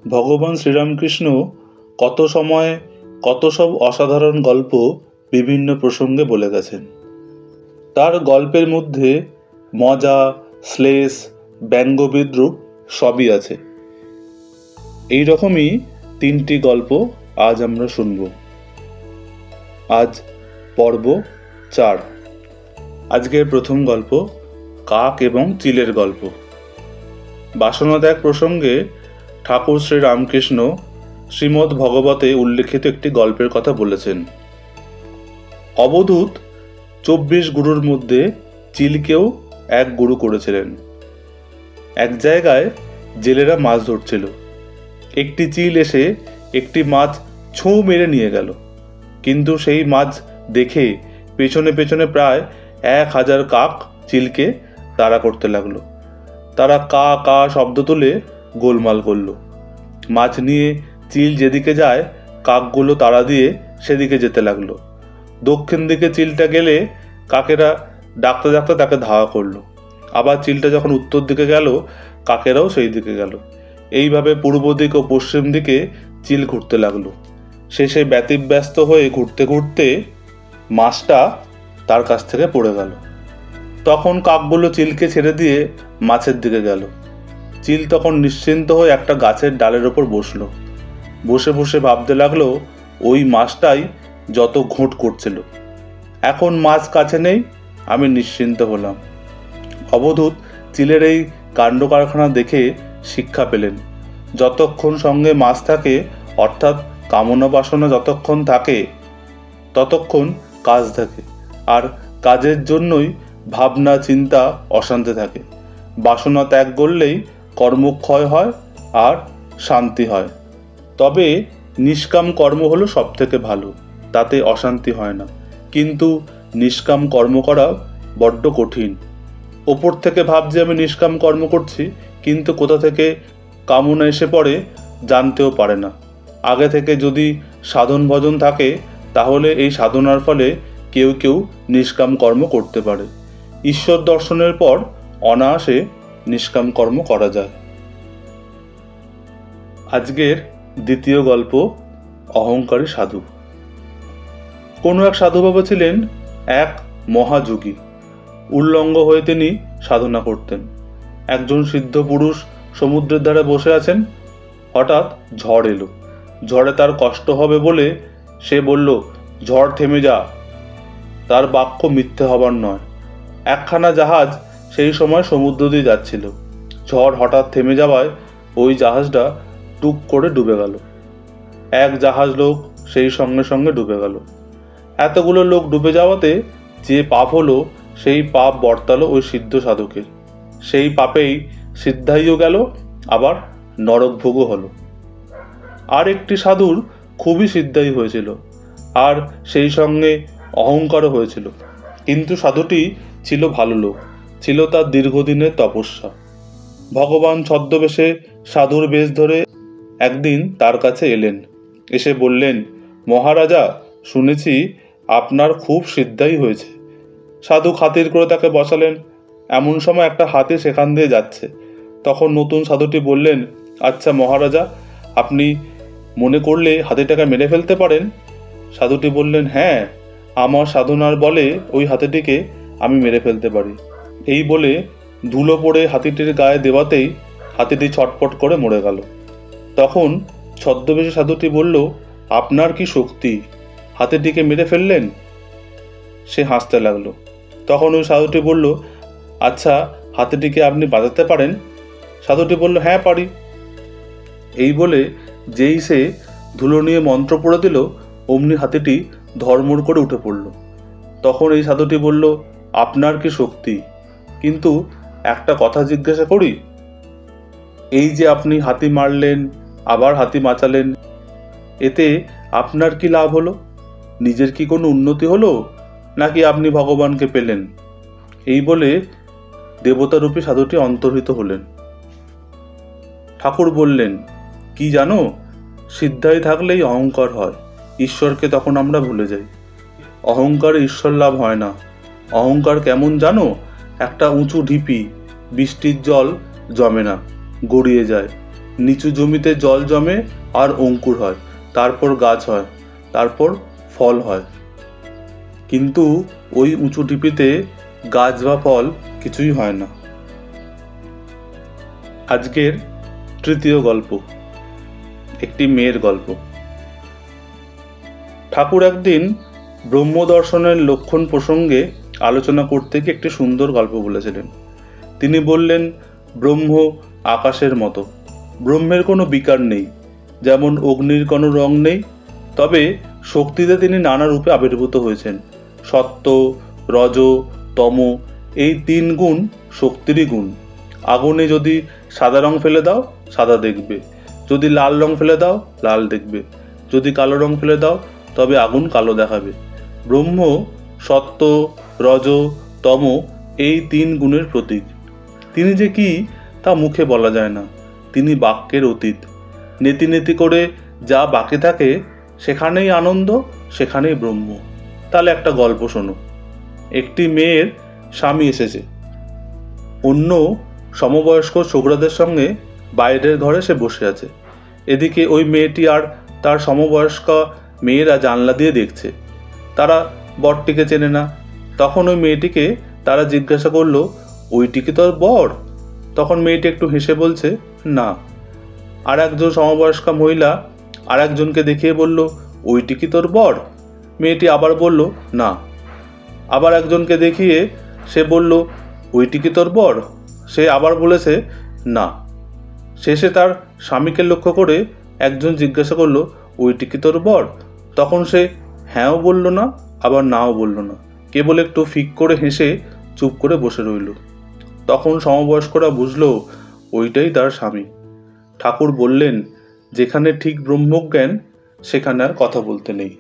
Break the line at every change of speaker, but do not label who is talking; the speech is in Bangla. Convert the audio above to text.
ভগবান শ্রীরামকৃষ্ণ কত সময় কত সব অসাধারণ গল্প বিভিন্ন প্রসঙ্গে বলে গেছেন। তার গল্পের মধ্যে মজা, শ্লেষ, ব্যঙ্গ বিদ্রূপ সবই আছে। এই রকমই 3টি গল্প আজ আমরা শুনব। আজ পর্ব 4। আজকের প্রথম গল্প কাক এবং চিলের গল্প। বাসনাত্যাগ প্রসঙ্গে ঠাকুর শ্রী রামকৃষ্ণ শ্রীমদ্ ভগবতে উল্লেখিত একটি গল্পের কথা বলেছেন। অবধূত 24 গুরুর মধ্যে চিলকেও এক গুরু করেছিলেন। এক জায়গায় জেলেরা মাছ ধরছিল। একটি চিল এসে একটি মাছ ছোঁ মেরে নিয়ে গেল, কিন্তু সেই মাছ দেখে পেছনে পেছনে প্রায় 1000 কাক চিলকে তাড়া করতে লাগলো। তারা কা কা শব্দ তুলে গোলমাল করলো। মাছ নিয়ে চিল যেদিকে যায় কাকগুলো তাড়া দিয়ে সেদিকে যেতে লাগলো। দক্ষিণ দিকে চিলটা গেলে কাকেরা ডাকতে ডাকতে তাকে ধাওয়া করলো। আবার চিলটা যখন উত্তর দিকে গেল কাকেরাও সেই দিকে গেল। এইভাবে পূর্ব দিক ও পশ্চিম দিকে চিল ঘুরতে লাগলো। শেষে ব্যতিব্যস্ত হয়ে ঘুরতে ঘুরতে মাছটা তার কাছ থেকে পড়ে গেল। তখন কাকগুলো চিলকে ছেড়ে দিয়ে মাছের দিকে গেল। চিল তখন নিশ্চিন্ত হয়ে একটা গাছের ডালের ওপর বসলো। বসে বসে ভাবতে লাগলো ওই মাছটাই যত ঘুঁট করছিল। এখন মাছ কাছে নেই, আমি নিশ্চিন্ত হলাম। অবধূত চিলের এই কাণ্ড কারখানা দেখে শিক্ষা পেলেন। যতক্ষণ সঙ্গে মাছ থাকে, অর্থাৎ কামনা বাসনা যতক্ষণ থাকে ততক্ষণ কাজ থাকে, আর কাজের জন্যই ভাবনা চিন্তা অশান্তি থাকে। বাসনা ত্যাগ করলেই কর্মক্ষয় হয় আর শান্তি হয়। তবে নিষ্কাম কর্ম হলো সব থেকে ভালো, তাতে অশান্তি হয় না। কিন্তু নিষ্কাম কর্ম করা বড্ড কঠিন। ওপর থেকে ভাবছি আমি নিষ্কাম কর্ম করছি, কিন্তু কোথা থেকে কামনা এসে পড়ে জানতেও পারে না। আগে থেকে যদি সাধন ভজন থাকে তাহলে এই সাধনার ফলে কেউ কেউ নিষ্কাম কর্ম করতে পারে। ঈশ্বর দর্শনের পর অনায়াসে নিষ্কাম কর্ম করা যায়। আজকের দ্বিতীয় গল্প অহংকারী সাধু। কোনো এক সাধু বাবা ছিলেন এক মহাযোগী। উল্লঙ্গ হয়ে তিনি সাধনা করতেন। একজন সিদ্ধ পুরুষ সমুদ্রের ধারে বসে আছেন। হঠাৎ ঝড় এলো। ঝড়ে তার কষ্ট হবে বলে সে বলল, ঝড় থেমে যা। তার বাক্য মিথ্যে হবার নয়। একখানা জাহাজ সেই সময় সমুদ্র দিয়ে যাচ্ছিল। ঝড় হঠাৎ থেমে যাওয়ায় ওই জাহাজটা টুক করে ডুবে গেল। এক জাহাজ লোক সেই সঙ্গে সঙ্গে ডুবে গেল। এতগুলো লোক ডুবে যাওয়াতে যে পাপ হলো সেই পাপ বর্তালো ওই সিদ্ধ সাধকের। সেই পাপেই সিদ্ধাইও গেল, আবার নরক ভোগও হলো। আর একটি সাধুর খুবই সিদ্ধাই হয়েছিল, আর সেই সঙ্গে অহংকারও হয়েছিল। কিন্তু সাধুটি ছিল ভালো লোক, ছিল তার দীর্ঘদিনের তপস্যা। ভগবান ছদ্মবেশে সাধুর বেশ ধরে একদিন তার কাছে এলেন। এসে বললেন, মহারাজা, শুনেছি আপনার খুব সিদ্ধাই হয়েছে। সাধু খাতির করে তাকে বসালেন। এমন সময় একটা হাতি সেখান দিয়ে যাচ্ছে। তখন নতুন সাধুটি বললেন, আচ্ছা মহারাজা, আপনি মনে করলে হাতিটাকে মেরে ফেলতে পারেন? সাধুটি বললেন, হ্যাঁ, আমার সাধনার বলে ওই হাতিটিকে আমি মেরে ফেলতে পারি। এই বলে ধুলো পড়ে হাতিটির গায়ে দেওয়াতেই হাতিটি ছটপট করে মরে গেল। তখন ছদ্মবেশী সাধুটি বলল, আপনার কি শক্তি, হাতিটিকে মেরে ফেললেন? সে হাসতে লাগলো। তখন ওই সাধুটি বলল, আচ্ছা, হাতিটিকে আপনি বাঁচাতে পারেন? সাধুটি বলল, হ্যাঁ পারি। এই বলে যেই সে ধুলো নিয়ে মন্ত্র পড়ে দিল, অমনি হাতিটি ধর্মর করে উঠে পড়ল। তখন এই সাধুটি বলল, আপনার কি শক্তি, কিন্তু একটা কথা জিজ্ঞাসা করি, এই যে আপনি হাতি মারলেন আবার হাতি বাঁচালেন, এতে আপনার কি লাভ হলো? নিজের কি কোনো উন্নতি হলো, নাকি আপনি ভগবানকে পেলেন? এই বলে দেবতারূপী সাধুটি অন্তর্হিত হলেন। ঠাকুর বললেন, কি জানো, সিদ্ধাই থাকলেই অহংকার হয়, ঈশ্বরকে তখন আমরা ভুলে যাই। অহংকারে ঈশ্বর লাভ হয় না। অহংকার কেমন জানো, একটা উঁচু ঢিপি, বৃষ্টির জল জমে না, গড়িয়ে যায়। নিচু জমিতে জল জমে আর অঙ্কুর হয়, তারপর গাছ হয়, তারপর ফল হয়। কিন্তু ওই উঁচু ঢিপিতে গাছ বা ফল কিছুই হয় না। আজকের তৃতীয় গল্প, একটি মেয়ের গল্প। ঠাকুর একদিন ব্রহ্মদর্শনের লক্ষণ প্রসঙ্গে আলোচনা করতে গিয়ে একটি সুন্দর গল্প বলেছিলেন। তিনি বললেন, ব্রহ্ম আকাশের মতো। ব্রহ্মের কোনো বিকার নেই, যেমন অগ্নির কোনো রং নেই। তবে শক্তিতে তিনি নানা রূপে আবির্ভূত হয়েছেন। সত্য, রজ, তম এই 3 গুণ শক্তিরই গুণ। আগুনে যদি সাদা রং ফেলে দাও, সাদা দেখবে। যদি লাল রং ফেলে দাও, লাল দেখবে। যদি কালো রং ফেলে দাও, তবে আগুন কালো দেখাবে। ব্রহ্ম সত্য, রজ, তম এই 3 গুণের প্রতীক। তিনি যে কি তা মুখে বলা যায় না। তিনি বাক্যের অতীত। নেতি নেতি করে যা বাকি থাকে সেখানেই আনন্দ, সেখানেই ব্রহ্ম। তাহলে একটা গল্প শোনো। একটি মেয়ের স্বামী এসেছে। অন্য সমবয়স্ক ছোকরাদের সঙ্গে বাইরের ঘরে সে বসে আছে। এদিকে ওই মেয়েটি আর তার সমবয়স্কা মেয়েরা জানলা দিয়ে দেখছে। তারা বরটিকে চেনে না। তখন ওই মেয়েটিকে তারা জিজ্ঞাসা করলো, ওইটি কি তোর বর? তখন মেয়েটি একটু হেসে বলছে, না। আর একজন সমবয়স্কা মহিলা আর একজনকে দেখিয়ে বলল, ওইটি কি তোর বর? মেয়েটি আবার বলল, না। আবার একজনকে দেখিয়ে সে বলল, ওইটি কি তোর বর? সে আবার বলেছে, না। শেষে তার স্বামীকে লক্ষ্য করে একজন জিজ্ঞাসা করলো, ওইটি কি তোর বর? তখন সে হ্যাঁও বলল না, আবার নাও বলল না, কেবল একটু ফিক করে হেসে চুপ করে বসে রইল। তখন সমবয়স্করা বুঝলো ওইটাই তার স্বামী। ঠাকুর বললেন, যেখানে ঠিক ব্রহ্মজ্ঞান সেখানে আর কথা বলতে নেই।